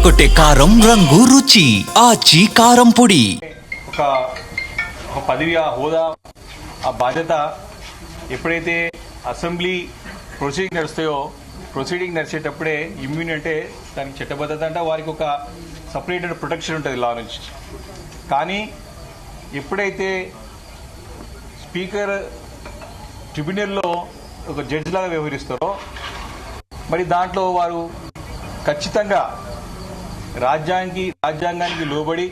కొట్టే కారం రంగు రుచి ఆచి కారం పొడి. ఒక పదవి, ఆ హోదా, ఆ బాధ్యత ఎప్పుడైతే అసెంబ్లీ ప్రొసీడింగ్ నడిచేటప్పుడే ఇమ్యూన్ అంటే దానికి చట్టబద్ధత అంటే వారికి ఒక సపరేట్ ప్రొటెక్షన్ ఉంటుంది లా నుంచి. కానీ ఎప్పుడైతే స్పీకర్ ట్రిబ్యునల్లో ఒక జడ్జి లాగా వ్యవహరిస్తారో మరి దాంట్లో వారు ఖచ్చితంగా రాజ్యాంగానికి లోబడి,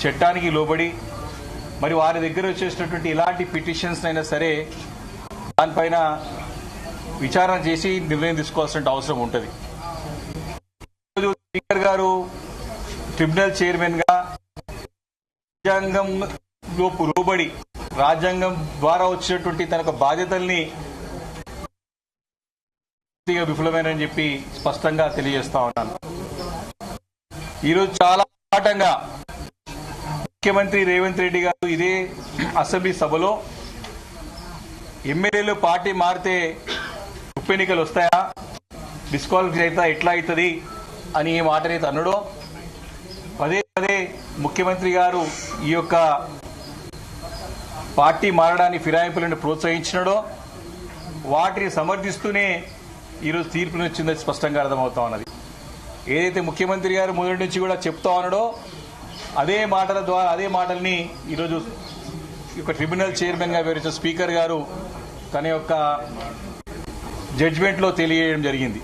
చట్టానికి లోబడి మరి వారి దగ్గర వచ్చేసినటువంటి ఇలాంటి పిటిషన్స్ అయినా సరే దానిపైన విచారణ చేసి నిర్ణయం తీసుకోవాల్సిన అవసరం ఉంటుంది. స్పీకర్ గారు ట్రిబ్యునల్ చైర్మన్ గా రాజ్యాంగం లోబడి రాజ్యాంగం ద్వారా వచ్చినటువంటి తన బాధ్యతల్ని విఫలమైనని చెప్పి స్పష్టంగా తెలియజేస్తా ఉన్నాను. ఈరోజు చాలా పాఠంగా ముఖ్యమంత్రి రేవంత్ రెడ్డి గారు ఇదే అసెంబ్లీ సభలో ఎమ్మెల్యేలు పార్టీ మారితే ఉప ఎన్నికలు వస్తాయా, డిస్క్వాలిఫై అవుతా, ఎట్లా అవుతుంది అని ఏ మాటనైతే అన్నాడో పదే పదే ముఖ్యమంత్రి గారు ఈ యొక్క పార్టీ మారడానికి ఫిరాయింపులను ప్రోత్సహించినాడో వాటిని సమర్థిస్తూనే ఈరోజు తీర్పుని వచ్చిందని స్పష్టంగా అర్థమవుతా ఉన్నది. ఏదైతే ముఖ్యమంత్రి గారు మొదటి నుంచి కూడా చెప్తా ఉన్నాడో అదే మాటల ద్వారా అదే మాటల్ని ఈరోజు ఒక ట్రిబ్యునల్ చైర్మన్ గా వివరించిన స్పీకర్ గారు తన యొక్క జడ్జిమెంట్లో తెలియజేయడం జరిగింది.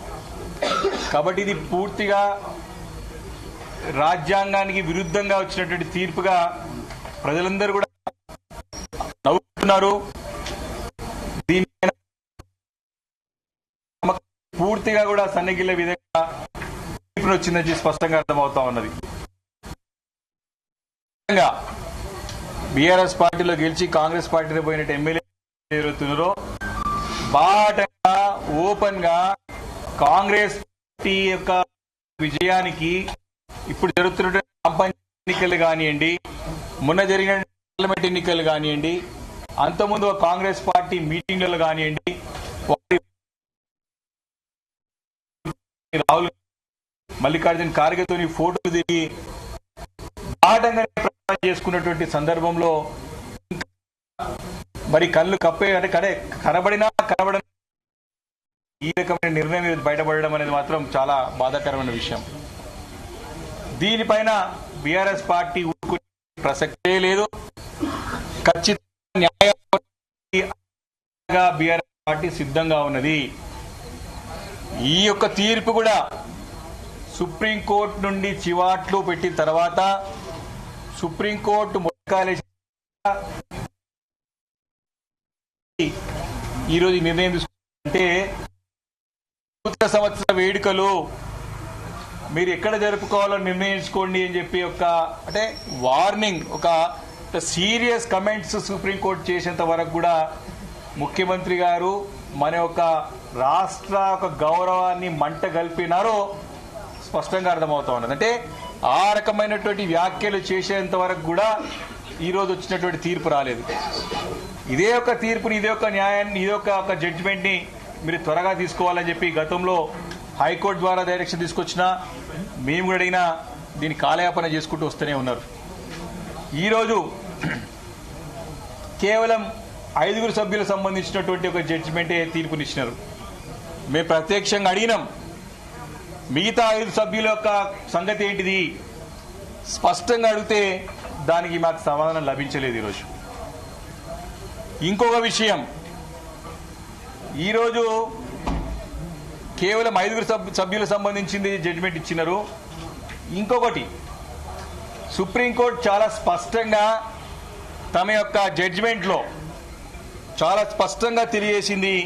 కాబట్టి ఇది పూర్తిగా రాజ్యాంగానికి విరుద్ధంగా వచ్చినటువంటి తీర్పుగా ప్రజలందరూ కూడా నవ్వుతున్నారు. దీనిపైన పూర్తిగా కూడా సన్నగిల్లే విధంగా తీర్పును వచ్చిందని స్పష్టంగా అర్థమవుతా ఉన్నది. బీఆర్ఎస్ పార్టీలో గెలిచి కాంగ్రెస్ పార్టీలో పోయినట్టు ఎమ్మెల్యే జరుగుతున్నారో బాటంగా ఓపెన్ గా కాంగ్రెస్ పార్టీ యొక్క విజయానికి ఇప్పుడు జరుగుతున్న ఎన్నికలు కానివ్వండి, మొన్న జరిగిన పార్లమెంట్ ఎన్నికలు కానివ్వండి, అంతకుముందు కాంగ్రెస్ పార్టీ మీటింగ్లలో కానివ్వండి, రాహుల్ మల్లికార్జున ఖార్గేతో ఫోటోలు దిగి బాటంగా ప్రచారం చేసుకున్నటువంటి సందర్భంలో మరి కళ్ళు కప్పే అంటే కనబడినా ఈ రకమైన నిర్ణయం బయటపడడం అనేది మాత్రం చాలా బాధాకరమైన విషయం. దీనిపైన బీఆర్ఎస్ పార్టీ ఊరుకునే ప్రసక్తే లేదు. ఖచ్చితంగా న్యాయంగా బీఆర్ఎస్ పార్టీ సిద్ధంగా ఉన్నది. ఈ యొక్క తీర్పు కూడా సుప్రీంకోర్టు నుండి చివాట్లు పెట్టిన తర్వాత సుప్రీంకోర్టు ఈరోజు నిర్ణయం తీసుకుంటే నూతన సంవత్సర వేడుకలు మీరు ఎక్కడ జరుపుకోవాలో నిర్ణయించుకోండి అని చెప్పి ఒక అంటే వార్నింగ్, ఒక సీరియస్ కమెంట్స్ సుప్రీంకోర్టు చేసేంత వరకు కూడా ముఖ్యమంత్రి గారు మన యొక్క రాష్ట్ర ఒక గౌరవాన్ని మంట గల్పినారో స్పష్టంగా అర్థమవుతా ఉన్నది. అంటే ఆ రకమైనటువంటి వ్యాఖ్యలు చేసేంత వరకు కూడా ఈ రోజు వచ్చినటువంటి తీర్పు రాలేదు. ఇదే ఒక తీర్పుని, ఇదే ఒక న్యాయాన్ని, ఇదే ఒక జడ్జిమెంట్ ని మీరు త్వరగా తీసుకోవాలని చెప్పి గతంలో హైకోర్టు ద్వారా డైరెక్షన్ తీసుకొచ్చినా మేము కూడా అడిగినా దీన్ని కాలయాపన చేసుకుంటూ వస్తూనే ఉన్నారు. ఈరోజు కేవలం 5 సభ్యులకు సంబంధించినటువంటి ఒక జడ్జిమెంటే తీర్పునిచ్చినారు. మేము ప్రత్యక్షంగా అడిగినాం, మిగతా 5 సభ్యుల యొక్క సంగతి ఏంటిది స్పష్టంగా అడిగితే దానికి మాకు సమాధానం లభించలేదు. ఈరోజు ఇంకొక విషయం, ఈరోజు కేవలం 5 సభ్యులకు సంబంధించింది జడ్జిమెంట్ ఇచ్చినారు. ఇంకొకటి, సుప్రీంకోర్టు చాలా స్పష్టంగా తమ యొక్క జడ్జిమెంట్లో చాలా స్పష్టంగా తెలియజేసింది.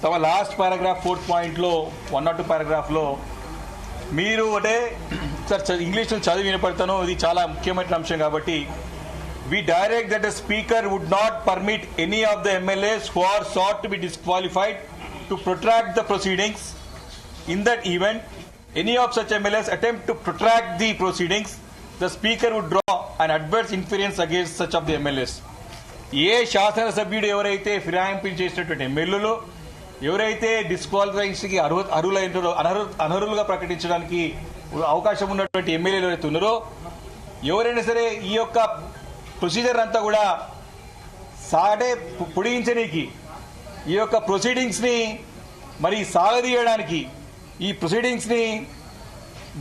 తమ లాస్ట్ పారాగ్రాఫ్ 4th పాయింట్లో 102 పారాగ్రాఫ్లో మీరు అంటే సార్ ఇంగ్లీష్లో చదివి వినపడతాను, ఇది చాలా ముఖ్యమైన అంశం కాబట్టి we direct that the speaker would not permit any of the MLAs who are sought to be disqualified to protract the proceedings. In that event, any of such MLAs attempt to protract the proceedings, the speaker would draw an adverse inference against such of the MLAs. ఏ శాసనసభ్యుడు ఎవరైతే ఫిరాయింపు చేసినటువంటి ఎమ్మెల్యేలు ఎవరైతే డిస్క్వాలిఫైయింగ్స్కి అనర్హులుగా ప్రకటించడానికి అవకాశం ఉన్నటువంటి ఎమ్మెల్యేలు ఎవరైతే ఉన్నారో ఎవరైనా సరే ఈ యొక్క ప్రొసీజర్ అంతా కూడా సాటే పొడిగించడానికి ఈ యొక్క ప్రొసీడింగ్స్ ని మరి సాగదీయడానికి ఈ ప్రొసీడింగ్స్ ని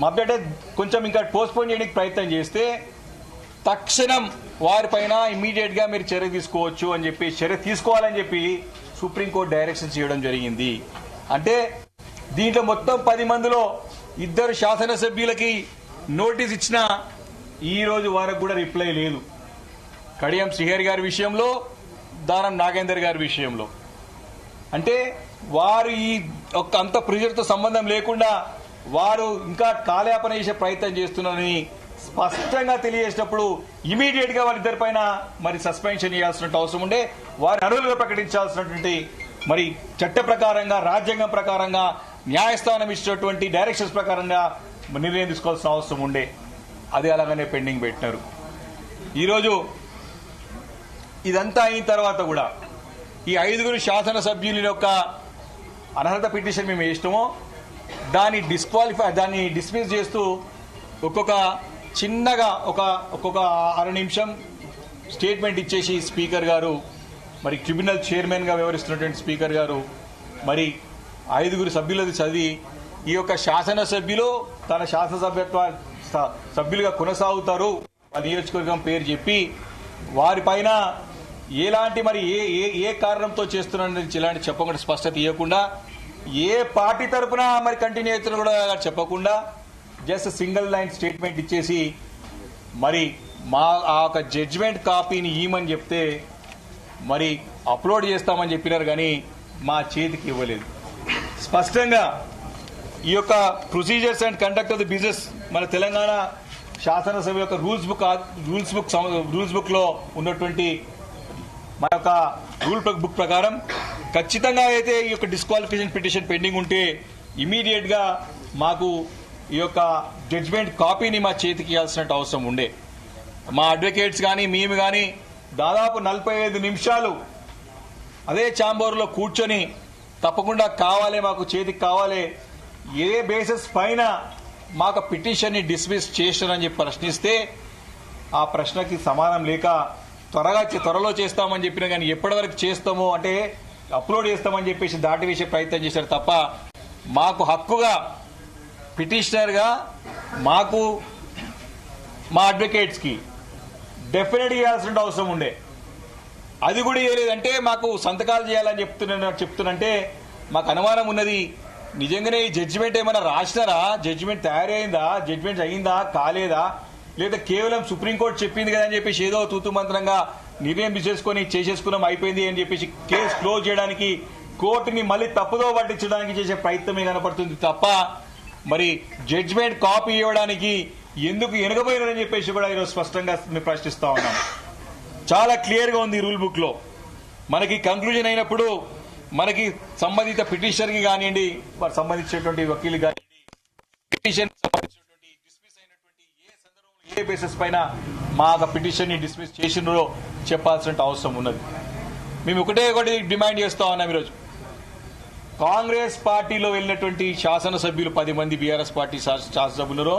మధ్య కొంచెం ఇంకా పోస్ట్పోన్ చేయడానికి ప్రయత్నం చేస్తే తక్షణం వారిపైన ఇమ్మీడియట్ గా మీరు చర్య తీసుకోవచ్చు అని చెప్పి చర్య తీసుకోవాలని చెప్పి సుప్రీంకోర్టు డైరెక్షన్ చేయడం జరిగింది. అంటే దీంట్లో మొత్తం 10 మందిలో 2 శాసనసభ్యులకి నోటీస్ ఇచ్చిన ఈ రోజు వరకు కూడా రిప్లై లేదు. కడియం శ్రీహరి గారి విషయంలో, దానం నాగేందర్ గారి విషయంలో. అంటే వారు ఈ ఒక్క అంత ప్రెజర్తో సంబంధం లేకుండా వారు ఇంకా కాలయాపన చేసే ప్రయత్నం చేస్తున్నారని స్పష్టంగా తెలియజేసినప్పుడు ఇమీడియట్ గా వాళ్ళిద్దరిపైన మరి సస్పెన్షన్ చేయాల్సిన అవసరం ఉండే, వారి అర్హులుగా ప్రకటించాల్సినటువంటి మరి చట్ట ప్రకారంగా రాజ్యాంగం ప్రకారంగా న్యాయస్థానం ఇచ్చినటువంటి డైరెక్షన్స్ ప్రకారంగా నిర్ణయం తీసుకోవాల్సిన అవసరం ఉండే. అది అలాగనే పెండింగ్ పెట్టినారు. ఈరోజు ఇదంతా అయిన తర్వాత కూడా ఈ 5 శాసనసభ్యుల యొక్క అనర్హత పిటిషన్ మేము వేసినామో దాన్ని డిస్మిస్ చేస్తూ ఒక్కొక్క చిన్నగా ఒక్కొక్క 6 నిమిషం స్టేట్మెంట్ ఇచ్చేసి స్పీకర్ గారు మరి ట్రిబ్యునల్ చైర్మన్ గా వ్యవహరిస్తున్నటువంటి స్పీకర్ గారు మరి 5 సభ్యులది చదివి ఈ యొక్క శాసనసభ్యులు తన శాసనసభ్యత్వ సభ్యులుగా కొనసాగుతారు వాళ్ళ నియోజకవర్గం పేరు చెప్పి వారిపైన ఎలాంటి మరి ఏ కారణంతో చేస్తున్నారని ఇలాంటి చెప్పకుండా స్పష్టత ఇవ్వకుండా ఏ పార్టీ తరఫున మరి కంటిన్యూ అవుతున్నా కూడా చెప్పకుండా జస్ట్ సింగిల్ లైన్ స్టేట్మెంట్ ఇచ్చేసి మరి ఆ యొక్క జడ్జిమెంట్ కాపీని ఇవ్వమని చెప్తే మరి అప్లోడ్ చేస్తామని చెప్పినారు కానీ మా చేతికి ఇవ్వలేదు. స్పష్టంగా ఈ యొక్క procedures and conduct of the business మన తెలంగాణ శాసనసభ యొక్క రూల్స్ బుక్ లో ఉన్నటువంటి మన యొక్క రూల్ బుక్ ప్రకారం ఖచ్చితంగా అయితే ఈ యొక్క డిస్క్వాలిఫికేషన్ పిటిషన్ పెండింగ్ ఉంటే ఇమీడియట్ గా మాకు ఈ యొక్క జడ్జిమెంట్ కాపీని మా చేతికి ఇవ్వాల్సిన అవసరం ఉండే. మా అడ్వకేట్స్ కానీ మేము కానీ దాదాపు 45 నిమిషాలు అదే ఛాంబర్లో కూర్చొని తప్పకుండా కావాలి, మాకు చేతికి కావాలి, ఏ బేసిస్ పైన మాకు పిటిషన్ ని డిస్మిస్ చేస్తారని చెప్పి ప్రశ్నిస్తే ఆ ప్రశ్నకి సమాధానం లేక త్వరలో చేస్తామని చెప్పినా కానీ ఎప్పటి వరకు చేస్తామో అంటే అప్లోడ్ చేస్తామని చెప్పేసి దాటి వేసే ప్రయత్నం చేశారు తప్ప మాకు హక్కుగా పిటిషనర్ గా మాకు మా అడ్వకేట్స్ కి డెఫినెట్ చేయాల్సిన అవసరం ఉండే. అది కూడా చేయలేదంటే మాకు సంతకాలు చేయాలని చెప్తున్నంటే మాకు అనుమానం ఉన్నది. నిజంగానే ఈ జడ్జిమెంట్ ఏమైనా రాసినారా, జడ్జిమెంట్ తయారైందా, జడ్జిమెంట్ అయిందా కాలేదా, లేదా కేవలం సుప్రీంకోర్టు చెప్పింది కదా అని చెప్పేసి ఏదో తూతు మంత్రంగా నిర్ణయం చేసేసుకున్నాం అయిపోయింది అని చెప్పేసి కేసు క్లోజ్ చేయడానికి కోర్టుని మళ్ళీ తప్పుదో పట్టించడానికి చేసే ప్రయత్నమే కనపడుతుంది తప్ప మరి జడ్జిమెంట్ కాపీ ఇవ్వడానికి ఎందుకు వెనుకపోయినారని చెప్పేసి కూడా ఈరోజు స్పష్టంగా మేము ప్రశ్నిస్తా ఉన్నాం. చాలా క్లియర్ గా ఉంది రూల్ బుక్ లో. మనకి కంక్లూజన్ అయినప్పుడు మనకి సంబంధిత పిటిషనర్ కి కానివ్వండి, సంబంధించినటువంటి వకీలు కానివ్వండి, పిటిషన్ సంబంధించినటువంటి డిస్మిస్ అయినటువంటి ఏ సందర్భంలో ఏ బేసిస్ పైన మా పిటిషన్ ని డిస్మిస్ చేసినారో చెప్పాల్సిన అవసరం ఉన్నది. మేము ఒకటి డిమాండ్ చేస్తా ఉన్నాం. ఈరోజు కాంగ్రెస్ పార్టీలో వెళ్ళినటువంటి శాసనసభ్యులు 10 మంది బీఆర్ఎస్ పార్టీ శాసనసభ్యులు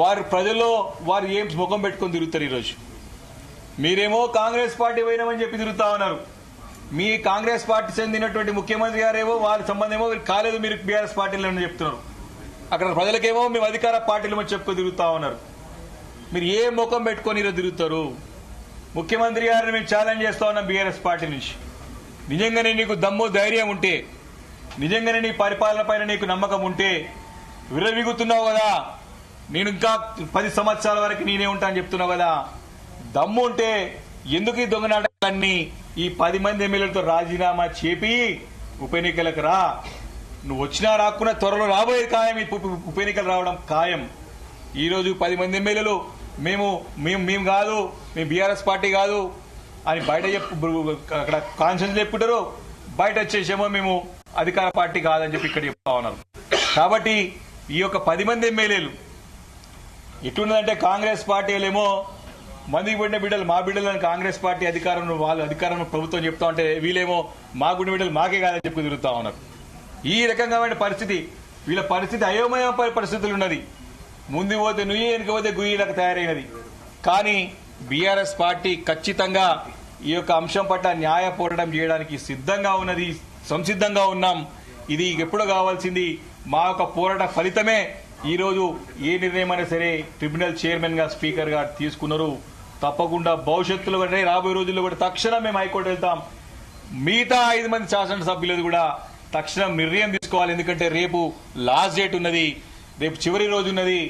వారి ప్రజల్లో వారు ఏం ముఖం పెట్టుకుని తిరుగుతారు. ఈరోజు మీరేమో కాంగ్రెస్ పార్టీ పోయినామని చెప్పి తిరుగుతా ఉన్నారు. మీ కాంగ్రెస్ పార్టీ చెందినటువంటి ముఖ్యమంత్రి గారేమో వారి సంబంధం ఏమో కాలేదు, మీరు బీఆర్ఎస్ పార్టీలో చెప్తున్నారు. అక్కడ ప్రజలకేమో మేము అధికార పార్టీలు చెప్పుకొని తిరుగుతా ఉన్నారు. మీరు ఏ ముఖం పెట్టుకొని ఈరోజు తిరుగుతారు? ముఖ్యమంత్రి గారిని మేము ఛాలెంజ్ చేస్తా ఉన్నాం బీఆర్ఎస్ పార్టీ నుంచి. నిజంగానే నీకు దమ్ము ధైర్యం ఉంటే, నిజంగానే నీ పరిపాలన పైన నీకు నమ్మకం ఉంటే విరవిగుతున్నావు కదా, నేను ఇంకా 10 సంవత్సరాల వరకు నేనే ఉంటా అని చెప్తున్నావు కదా, దమ్ము ఉంటే ఎందుకు ఈ దొంగ నాటకాలన్నీ ఈ 10 మంది ఎమ్మెల్యేలతో రాజీనామా చేపి ఉప ఎన్నికలకు రా. నువ్వు వచ్చినా రాకున్నా త్వరలో రాబోయేది ఖాయం, ఉప ఎన్నికలు రావడం ఖాయం. ఈ రోజు 10 మంది ఎమ్మెల్యేలు మేము కాదు, మేము బీఆర్ఎస్ పార్టీ కాదు అని బయట అక్కడ కాన్ఫరెన్స్ చెప్పుకుంటారు, బయట వచ్చేసేమో మేము అధికార పార్టీ కాదని చెప్పి ఇక్కడ చెప్తా ఉన్నారు. కాబట్టి ఈ యొక్క 10 మంది ఎమ్మెల్యేలు ఎట్లున్నదంటే కాంగ్రెస్ పార్టీలేమో మందికి పడిన బిడ్డలు మా బిడ్డలని కాంగ్రెస్ పార్టీ అధికారం ప్రభుత్వం చెప్తా ఉంటే వీళ్ళేమో మా గుండె బిడ్డలు మాకే కాదని చెప్పి తిరుగుతా ఉన్నారు. ఈ రకంగా పరిస్థితి, వీళ్ళ పరిస్థితి అయోమయ పరిస్థితులు ఉన్నది. ముందు పోతే నుయ్యి వెనుక పోతే గుయ్యిలకు తయారైనది. కానీ బీఆర్ఎస్ పార్టీ ఖచ్చితంగా ఈ యొక్క అంశం పట్ల న్యాయ పోరాటం చేయడానికి సిద్ధంగా ఉన్నది, సంసిద్ధంగా ఉన్నాం. ఇది ఎప్పుడు కావాల్సింది మా యొక్క పోరాట ఫలితమే ఈరోజు ఏ నిర్ణయమైనా సరే ట్రిబ్యునల్ చైర్మన్ గా స్పీకర్ గా తీసుకున్నారు. తప్పకుండా భవిష్యత్తులో కూడా రాబోయే రోజుల్లో కూడా తక్షణం మేము హైకోర్టు వెళ్తాం. మిగతా 5 మంది శాసనసభ్యులు కూడా తక్షణం నిర్ణయం తీసుకోవాలి. ఎందుకంటే రేపు లాస్ట్ డేట్ ఉన్నది, రేపు చివరి రోజు ఉన్నది.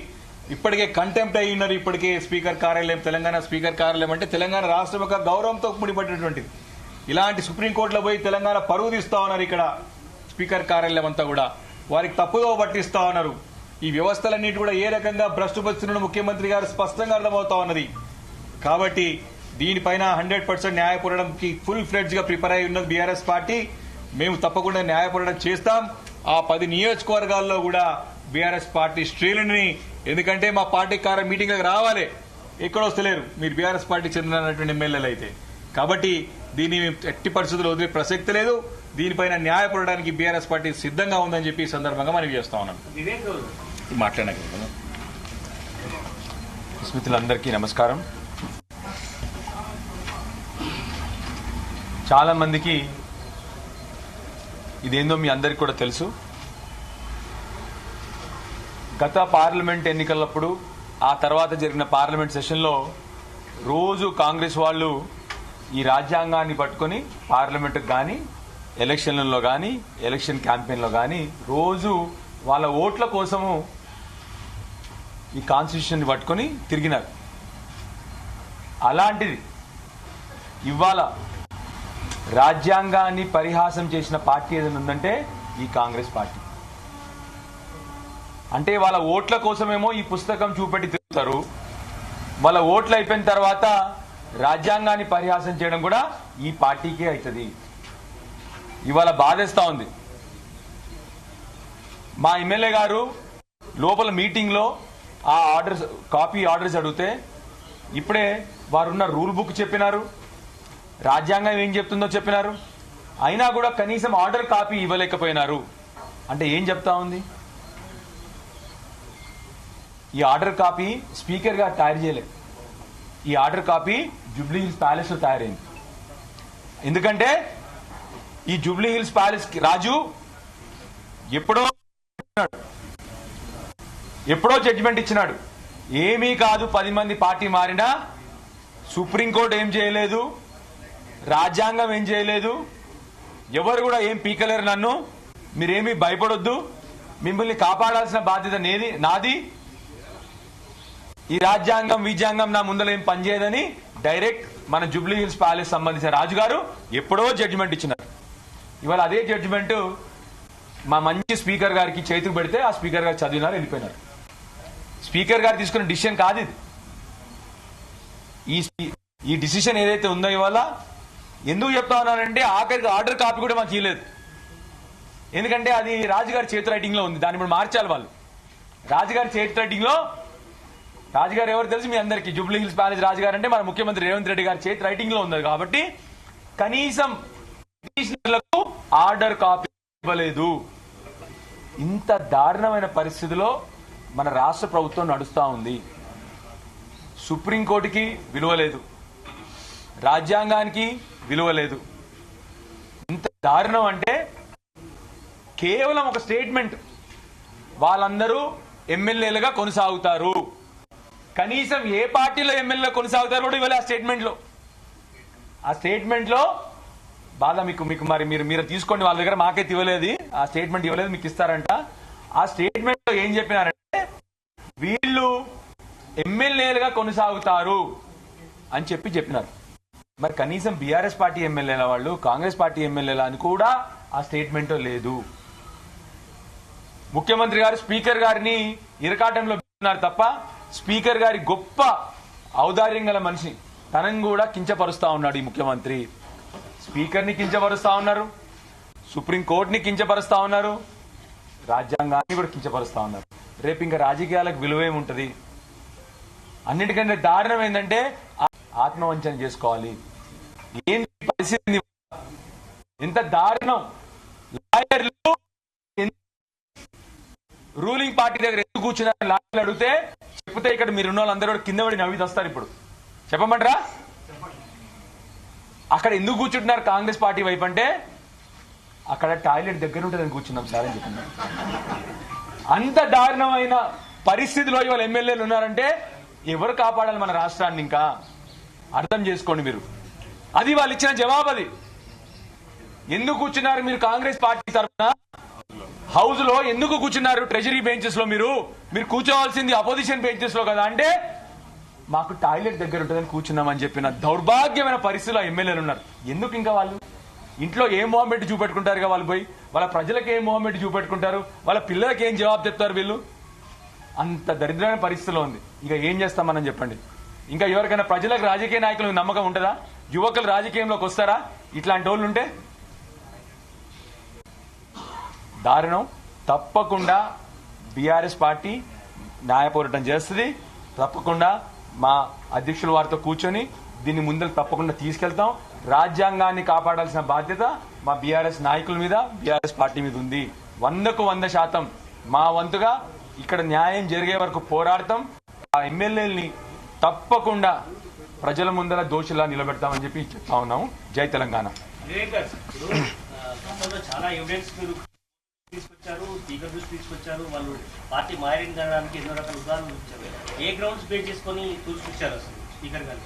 ఇప్పటికే కంటెంప్ట్ అయి ఉన్నారు. ఇప్పటికే స్పీకర్ కార్యాలయం, తెలంగాణ స్పీకర్ కార్యాలయం అంటే తెలంగాణ రాష్ట్రం యొక్క గౌరవంతో ముడిపడినటువంటిది. ఇలాంటి సుప్రీంకోర్టులో పోయి తెలంగాణ పరువు తీస్తా ఉన్నారు. ఇక్కడ స్పీకర్ కార్యాలయం అంతా కూడా వారికి తప్పుదో పట్టిస్తా ఉన్నారు. ఈ వ్యవస్థలన్నిటి కూడా ఏ రకంగా భ్రష్టుపరుస్తున్న ముఖ్యమంత్రి గారు స్పష్టంగా అర్థమవుతా ఉన్నది. కాబట్టి దీనిపైన 100% న్యాయ పోరాటంకి ఫుల్ ఫ్లెడ్జ్ గా ప్రిపేర్ అయి ఉన్నది బీఆర్ఎస్ పార్టీ. మేము తప్పకుండా న్యాయ పోరాటం చేస్తాం. ఆ 10 నియోజకవర్గాల్లో కూడా బీఆర్ఎస్ పార్టీ శ్రేణుని, ఎందుకంటే మా పార్టీ మీటింగ్లకు రావాలి, ఎక్కడ వస్తలేరు మీరు బీఆర్ఎస్ పార్టీ చెందినటువంటి ఎమ్మెల్యేలు అయితే. కాబట్టి దీన్ని ఎట్టి పరిస్థితుల్లో వదిలే ప్రసక్తి లేదు. దీనిపైన న్యాయ పోరాటానికి బీఆర్ఎస్ పార్టీ సిద్ధంగా ఉందని చెప్పి ఈ సందర్భంగా మనం చేస్తా ఉన్నాం. మాట్లాడక స్మితులందరికీ నమస్కారం. చాలా మందికి ఇదేందో మీ అందరికీ కూడా తెలుసు. గత పార్లమెంట్ ఎన్నికలప్పుడు, ఆ తర్వాత జరిగిన పార్లమెంట్ సెషన్లో రోజు కాంగ్రెస్ వాళ్ళు ఈ రాజ్యాంగాన్ని పట్టుకొని పార్లమెంట్కి కానీ, ఎలక్షన్లలో కానీ, ఎలక్షన్ క్యాంపెయిన్లో కానీ రోజు వాళ్ళ ఓట్ల కోసము ఈ కాన్స్టిట్యూషన్ పట్టుకొని తిరిగినారు. అలాంటిది ఇవాళ రాజ్యాంగాన్ని పరిహాసం చేసిన పార్టీ ఏదైనా ఉందంటే ఈ కాంగ్రెస్ పార్టీ. అంటే వాళ్ళ ఓట్ల కోసమేమో ఈ పుస్తకం చూపెట్టి తిరుగుతారు, వాళ్ళ ఓట్లు అయిపోయిన తర్వాత రాజ్యాంగాన్ని పరిహాసం చేయడం కూడా ఈ పార్టీకే అవుతుంది. ఇవాళ బాధేస్తా ఉంది. మా ఎమ్మెల్యే గారు లోపల మీటింగ్ లో ఆ ఆర్డర్స్, కాపీ ఆర్డర్స్ అడిగితే ఇప్పుడే వారున్న రూల్ బుక్ చెప్పినారు, రాజ్యాంగం ఏం చెప్తుందో చెప్పినారు. అయినా కూడా కనీసం ఆర్డర్ కాపీ ఇవ్వలేకపోయినారు. అంటే ఏం చెప్తా ఉంది? ఈ ఆర్డర్ కాపీ స్పీకర్ గారు తయారు చేయలేదు. ఈ order copy Jubilee hills palace లో తయారైంది. ఎందుకంటే ఈ జూబ్లీ హిల్స్ ప్యాలెస్ రాజు ఎప్పుడో జడ్జిమెంట్ ఇచ్చినాడు. ఏమీ కాదు, 10 మంది పార్టీ మారినా సుప్రీంకోర్టు ఏం చేయలేదు, రాజ్యాంగం ఏం చేయలేదు, ఎవరు కూడా ఏం పీకలేరు, నన్ను మీరేమీ భయపడొద్దు, మిమ్మల్ని కాపాడాల్సిన బాధ్యత నాది, ఈ రాజ్యాంగం నా ముందర ఏం పనిచేయదని డైరెక్ట్ మన జూబ్లీ హిల్స్ ప్యాలెస్ సంబంధించిన రాజుగారు ఎప్పుడో జడ్జిమెంట్ ఇచ్చినారు. ఇవాళ అదే జడ్జిమెంట్ మా మంచి స్పీకర్ గారికి చేతికి పెడితే ఆ స్పీకర్ గారు చదివినారు, వెళ్ళిపోయినారు. స్పీకర్ గారు తీసుకున్న డిసిషన్ కాదు ఇది. ఈ డిసిషన్ ఏదైతే ఉందో ఇవాళ ఎందుకు చెప్తా ఉన్నానంటే ఆఖరికి ఆర్డర్ కాపీ కూడా మాకు ఇవ్వలేదు. ఎందుకంటే అది రాజుగారి చేతి రైటింగ్ లో ఉంది, దాన్ని ఇప్పుడు మార్చాలి వాళ్ళు. రాజుగారి చేతి రైటింగ్ లో, రాజుగారు ఎవరు తెలుసు మీ అందరికీ, జూబ్లీ హిల్స్ ప్యాలెస్ రాజుగారు అంటే మన ముఖ్యమంత్రి రేవంత్ రెడ్డి గారి చేతి రైటింగ్ లో ఉంది. కాబట్టి కనీసం పిటిషనర్లకు ఆర్డర్ కాపీ ఇవ్వలేదు. ఇంత దారుణమైన పరిస్థితిలో మన రాష్ట్ర ప్రభుత్వం నడుస్తా ఉంది. సుప్రీంకోర్టుకి విలువ లేదు, రాజ్యాంగానికి విలువ లేదు. ఇంత దారుణం అంటే కేవలం ఒక స్టేట్మెంట్, వాళ్ళందరూ ఎమ్మెల్యేలుగా కొనసాగుతారు. కనీసం ఏ పార్టీలో ఎమ్మెల్యేలు కొనసాగుతారు కూడా ఇవ్వలే ఆ స్టేట్మెంట్ లో బాధ మీకు మరి మీరు తీసుకోండి, వాళ్ళ దగ్గర మాకైతే ఇవ్వలేదు, ఆ స్టేట్మెంట్ ఇవ్వలేదు, మీకు ఇస్తారంట. ఆ స్టేట్మెంట్ లో ఏం చెప్పినారంటే వీళ్ళు ఎమ్మెల్యేలుగా కొనసాగుతారు అని చెప్పినారు. మరి కనీసం బీఆర్ఎస్ పార్టీ ఎమ్మెల్యేల వాళ్ళు, కాంగ్రెస్ పార్టీ ఎమ్మెల్యేల అని కూడా ఆ స్టేట్మెంట్ లేదు. ముఖ్యమంత్రి గారు స్పీకర్ గారిని ఇరకాటంలో పెడుతున్నారు తప్ప స్పీకర్ గారి గొప్ప ఔదార్యం గల మనిషి తనని కూడా కించపరుస్తా ఉన్నాడు ఈ ముఖ్యమంత్రి. స్పీకర్ ని కించపరుస్తా ఉన్నారు, సుప్రీంకోర్టుని కించపరుస్తా ఉన్నారు, రాజ్యాంగాన్ని కూడా కించపరుస్తా ఉన్నారు. రేపు ఇంకా రాజకీయాలకు విలువేముంటది? అన్నిటికంటే దారుణం ఏంటంటే ఆత్మవంచన చేసుకోవాలి. ఏంటి పరిస్థితి? ఎంత దారుణం! లాయర్లు రూలింగ్ పార్టీ దగ్గర కూర్చున్నారు లాయర్లు అడిగితే చెప్తే ఇక్కడ మీరు ఉన్న వాళ్ళందరూ కూడా కింద పడి నవ్వి వస్తారు. ఇప్పుడు చెప్పమంటారా అక్కడ ఎందుకు కూర్చుంటున్నారు కాంగ్రెస్ పార్టీ వైపు అంటే అక్కడ టాయిలెట్ దగ్గర ఉంటుందని కూర్చున్నాం సార్ అని చెప్తున్నారు. అంత దారుణమైన పరిస్థితిలో ఇవాళ ఎమ్మెల్యేలు ఉన్నారంటే ఎవరు కాపాడాలి మన రాష్ట్రాన్ని? ఇంకా అర్థం చేసుకోండి మీరు. అది వాళ్ళు ఇచ్చిన జవాబు. అది ఎందుకు కూర్చున్నారు మీరు కాంగ్రెస్ పార్టీ తరఫున హౌస్ లో ఎందుకు కూర్చున్నారు? ట్రెజరీ బెంచెస్ లో మీరు కూర్చోవాల్సింది అపోజిషన్ బెంచెస్ లో కదా అంటే మాకు టాయిలెట్ దగ్గర ఉంటుందని కూర్చున్నామని చెప్పిన దౌర్భాగ్యమైన పరిస్థితిలో ఎమ్మెల్యేలు ఉన్నారు. ఎందుకు ఇంకా వాళ్ళు ఇంట్లో ఏం మూవ్మెంట్ చూపెట్టుకుంటారు? వాళ్ళు పోయి వాళ్ళ ప్రజలకు ఏం మూవ్మెంట్ చూపెట్టుకుంటారు? వాళ్ళ పిల్లలకి ఏం జవాబు చెప్తారు? వీళ్ళు అంత దరిద్రమైన పరిస్థితిలో ఉంది. ఇక ఏం చేస్తామని చెప్పండి. ఇంకా ఎవరికైనా ప్రజలకు రాజకీయ నాయకులకు నమ్మకం ఉంటుందా? యువకులు రాజకీయంలోకి వస్తారా ఇట్లాంటి వాళ్ళు ఉంటే? దారుణం. తప్పకుండా బీఆర్ఎస్ పార్టీ న్యాయ పోరాటం చేస్తుంది. తప్పకుండా మా అధ్యక్షుల వారితో కూర్చొని దీన్ని ముందరకు తప్పకుండా తీసుకెళ్తాం. రాజ్యాంగాన్ని కాపాడాల్సిన బాధ్యత మా బీఆర్ఎస్ నాయకుల మీద, బీఆర్ఎస్ పార్టీ మీద ఉంది. 100కు 100% మా వంతుగా ఇక్కడ న్యాయం జరిగే వరకు పోరాడతాం. ఆ ఎమ్మెల్యేలని తప్పకుండా ప్రజల ముందర దోషులా నిలబెడతామని చెప్పి చెప్తా ఉన్నాము. జై తెలంగాణ. చాలా ఎవిడెన్స్ తీసుకొచ్చారు, స్పీకర్ దృష్టి తీసుకొచ్చారు. వాళ్ళు పార్టీ మారింగ్ కావడానికి ఎన్నో రకాల ఉదాహరణలు ఇచ్చారు. ఏ గ్రౌండ్స్ బేస్ చేసుకొని తీసుకొచ్చారు అసలు స్పీకర్ గారు?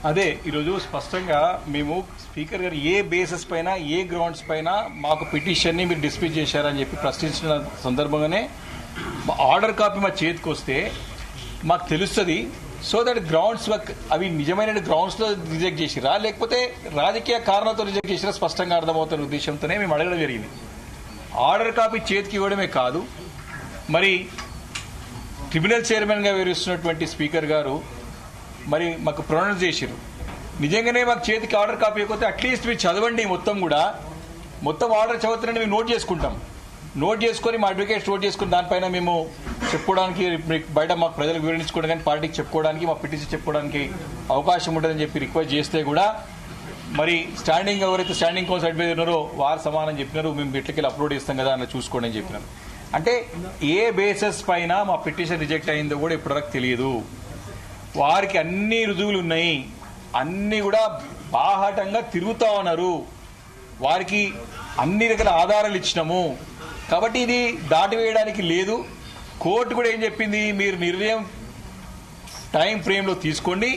అదే ఈరోజు స్పష్టంగా మేము స్పీకర్ గారు ఏ బేసిస్ పైన, ఏ గ్రౌండ్స్ పైన మాకు పిటిషన్ని మీరు డిస్మిస్ చేశారని చెప్పి ప్రశ్నించిన సందర్భంగానే ఆర్డర్ కాపీ మా చేతికి వస్తే మాకు తెలుస్తుంది. సో దట్ గ్రౌండ్స్ అవి నిజమైన గ్రౌండ్స్ లో రిజెక్ట్ చేసిరా లేకపోతే రాజకీయ కారణాలతో రిజెక్ట్ చేసిరా స్పష్టంగా అర్థమవుతున్న ఉద్దేశంతోనే మేము అడగడం జరిగింది. ఆర్డర్ కాపీ చేతికి ఇవ్వడమే కాదు, మరి ట్రిబ్యునల్ చైర్మన్గా వివరిస్తున్నటువంటి స్పీకర్ గారు మరి మాకు ప్రొనౌన్స్ చేశారు. నిజంగానే మాకు చేతికి ఆర్డర్ కాపీ ఇవ్వకపోతే అట్లీస్ట్ మీరు చదవండి, మొత్తం ఆర్డర్ చదువుతున్నాండి మేము నోట్ చేసుకుంటాం. నోట్ చేసుకొని మా అడ్వకేట్స్ నోట్ చేసుకుని దానిపైన మేము చెప్పుకోవడానికి బయట మా ప్రజలకు వివరించుకోవడం కానీ పార్టీకి చెప్పుకోవడానికి, మా పిటిసి చెప్పుకోవడానికి అవకాశం ఉంటుందని చెప్పి రిక్వెస్ట్ చేస్తే కూడా మరి ఎవరైతే స్టాండింగ్ కౌన్సిల్ అడ్వైజర్ ఉన్నారో వారు సమానం చెప్పినారు. మేము బిట్లకెళ్ళి అప్లోడ్ చేస్తాం కదా అని చూసుకోండి అని చెప్పినారు. అంటే ఏ బేసిస్ పైన మా పిటిషన్ రిజెక్ట్ అయిందో కూడా ఇప్పటివరకు తెలియదు. వారికి అన్ని రుజువులు ఉన్నాయి, అన్ని కూడా బాహాటంగా తిరుగుతా ఉన్నారు. వారికి అన్ని రకాల ఆధారాలు ఇచ్చినాము కాబట్టి ఇది దాటివేయడానికి లేదు. కోర్టు కూడా ఏం చెప్పింది, మీరు నిర్ణయం టైం ఫ్రేమ్లో తీసుకోండి,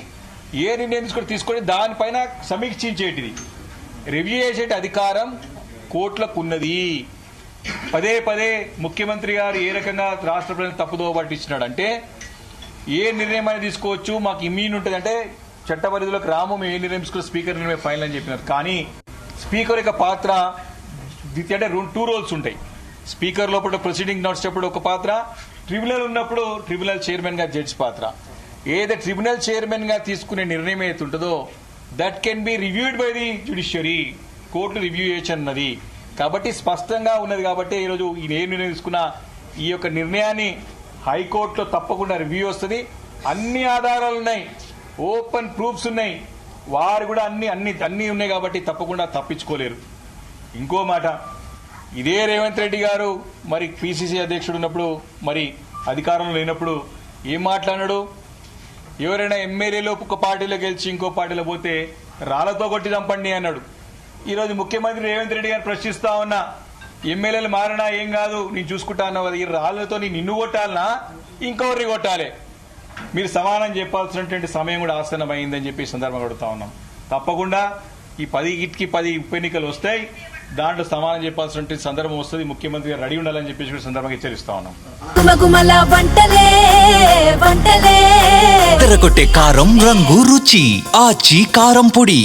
ఏ నిర్ణయం తీసుకొని దానిపైన సమీక్షించేటిది రివ్యూ చేసేటి అధికారం కోర్టులకు ఉన్నది. పదే ముఖ్యమంత్రి గారు ఏ రకంగా రాష్ట్ర ప్రజలను తప్పుదోవ పట్టించినాడంటే ఏ నిర్ణయం అనేది తీసుకోవచ్చు, మాకు ఇమ్యూన్ ఉంటుంది అంటే చట్ట పరిధిలోకి రాము, మేము ఏ నిర్ణయం తీసుకున్న స్పీకర్ నిర్ణయం ఫైనల్ అని చెప్పినారు. కానీ స్పీకర్ యొక్క పాత్ర అంటే 2 రోల్స్ ఉంటాయి. స్పీకర్ లోపల ప్రొసీడింగ్ నడిచేటప్పుడు ఒక పాత్ర, ట్రిబ్యునల్ ఉన్నప్పుడు ట్రిబ్యునల్ చైర్మన్ గా జడ్జి పాత్ర. ఏదైతే ట్రిబ్యునల్ చైర్మన్ గా తీసుకునే నిర్ణయం ఏది ఉంటుందో that can be reviewed by the judiciary, court review చేయొచ్చు అన్నది. కాబట్టి స్పష్టంగా ఉన్నది. కాబట్టి ఈరోజు ఈయన ఏ నిర్ణయం తీసుకున్నా ఈ యొక్క నిర్ణయాన్ని హైకోర్టులో తప్పకుండా రివ్యూ వస్తుంది. అన్ని ఆధారాలు ఉన్నాయి, ఓపెన్ ప్రూఫ్స్ ఉన్నాయి, వారు కూడా అన్ని ఉన్నాయి కాబట్టి తప్పకుండా తప్పించుకోలేరు. ఇంకో మాట, ఇదే రేవంత్ రెడ్డి గారు మరి పిసిసి అధ్యక్షుడు ఉన్నప్పుడు మరి అధికారంలో లేనప్పుడు ఏం మాట్లాడాడు? ఎవరైనా ఎమ్మెల్యేలో ఒక పార్టీలో గెలిచి ఇంకో పార్టీలో పోతే రాళ్లతో కొట్టి చంపండి అన్నాడు. ఈరోజు ముఖ్యమంత్రి రేవంత్ రెడ్డి గారు ప్రశ్నిస్తా ఉన్నా, ఎమ్మెల్యేలు మారినా ఏం కాదు నేను చూసుకుంటా అన్నావు కదా, ఈ రాళ్లతో నిన్ను కొట్టాలనా ఇంకొకరిని కొట్టాలి? మీరు సమానం చెప్పాల్సినటువంటి సమయం కూడా ఆసన్నమైందని చెప్పి సందర్భంగా అడుగుతా ఉన్నాం. తప్పకుండా ఈ 10 ఉప ఎన్నికలు వస్తాయి, దాంట్లో సమానం చెప్పాల్సినటువంటి సందర్భం వస్తుంది. ముఖ్యమంత్రి గారు రెడీ ఉండాలని చెప్పేసి సందర్భంగా హెచ్చరిస్తా ఉన్నాం. తెరకొట్టే కారం రంగు రుచి ఆచి కారం పొడి.